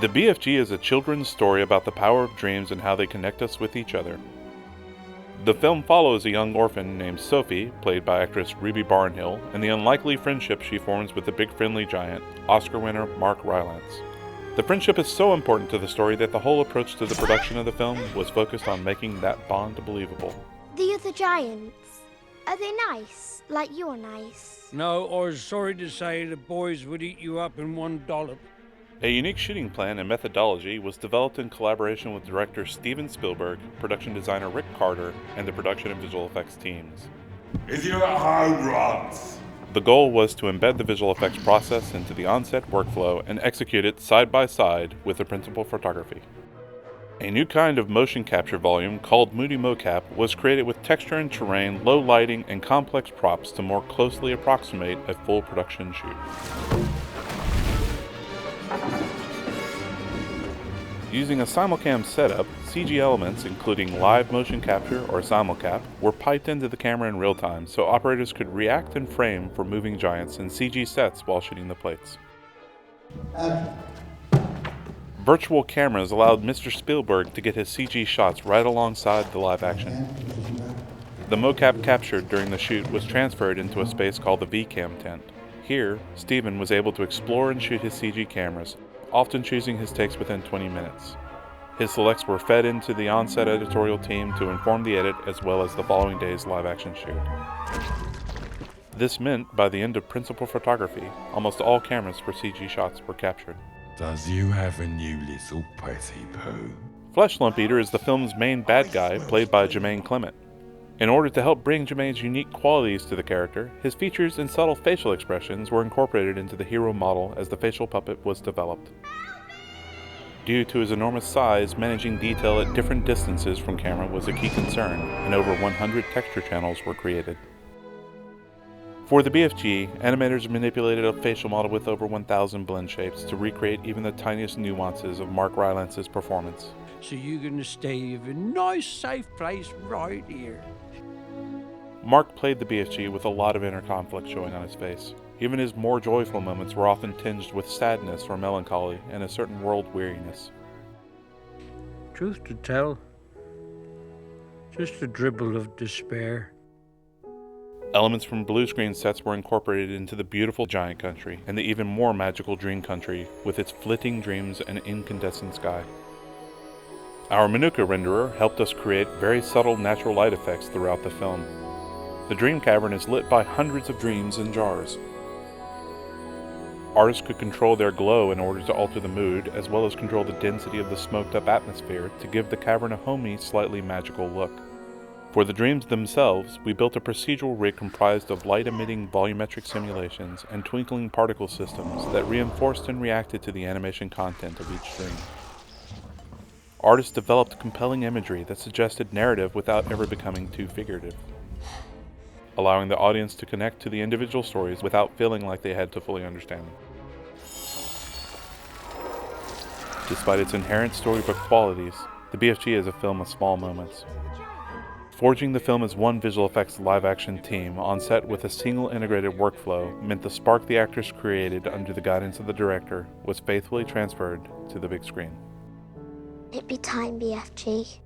The BFG is a children's story about the power of dreams and how they connect us with each other. The film follows a young orphan named Sophie, played by actress Ruby Barnhill, and the unlikely friendship she forms with the big friendly giant, Oscar winner Mark Rylance. The friendship is so important to the story that the whole approach to the production of the film was focused on making that bond believable. The other giants, are they nice? Like you're nice? No, I was sorry to say the boys would eat you up in one dollop. A unique shooting plan and methodology was developed in collaboration with director Steven Spielberg, production designer Rick Carter, and the production and visual effects teams. If you're at home, Rods. The goal was to embed the visual effects process into the on-set workflow and execute it side by side with the principal photography. A new kind of motion capture volume called Moody Mocap was created with texture and terrain, low lighting, and complex props to more closely approximate a full production shoot. Using a simulcam setup, CG elements, including live motion capture or simulcap, were piped into the camera in real time so operators could react and frame for moving giants in CG sets while shooting the plates. Virtual cameras allowed Mr. Spielberg to get his CG shots right alongside the live action. The mocap captured during the shoot was transferred into a space called the VCam tent. Here, Steven was able to explore and shoot his CG cameras, often choosing his takes within 20 minutes. His selects were fed into the on-set editorial team to inform the edit as well as the following day's live-action shoot. This meant, by the end of principal photography, almost all cameras for CG shots were captured. Does you have a new little petty poo? Flesh Lump Eater is the film's main bad guy, played by Jermaine Clement. In order to help bring Jermaine's unique qualities to the character, his features and subtle facial expressions were incorporated into the hero model as the facial puppet was developed. Due to his enormous size, managing detail at different distances from camera was a key concern, and over 100 texture channels were created. For the BFG, animators manipulated a facial model with over 1,000 blend shapes to recreate even the tiniest nuances of Mark Rylance's performance. So you're gonna stay in a nice safe place right here. Mark played the BFG with a lot of inner conflict showing on his face. Even his more joyful moments were often tinged with sadness or melancholy and a certain world weariness. Truth to tell, just a dribble of despair. Elements from blue screen sets were incorporated into the beautiful giant country and the even more magical dream country with its flitting dreams and incandescent sky. Our Manuka renderer helped us create very subtle natural light effects throughout the film. The dream cavern is lit by hundreds of dreams in jars. Artists could control their glow in order to alter the mood, as well as control the density of the smoked-up atmosphere to give the cavern a homey, slightly magical look. For the dreams themselves, we built a procedural rig comprised of light-emitting volumetric simulations and twinkling particle systems that reinforced and reacted to the animation content of each dream. Artists developed compelling imagery that suggested narrative without ever becoming too figurative, allowing the audience to connect to the individual stories without feeling like they had to fully understand them. Despite its inherent storybook qualities, the BFG is a film of small moments. Forging the film as one visual effects live-action team on set with a single integrated workflow meant the spark the actors created under the guidance of the director was faithfully transferred to the big screen. It'd be time, BFG.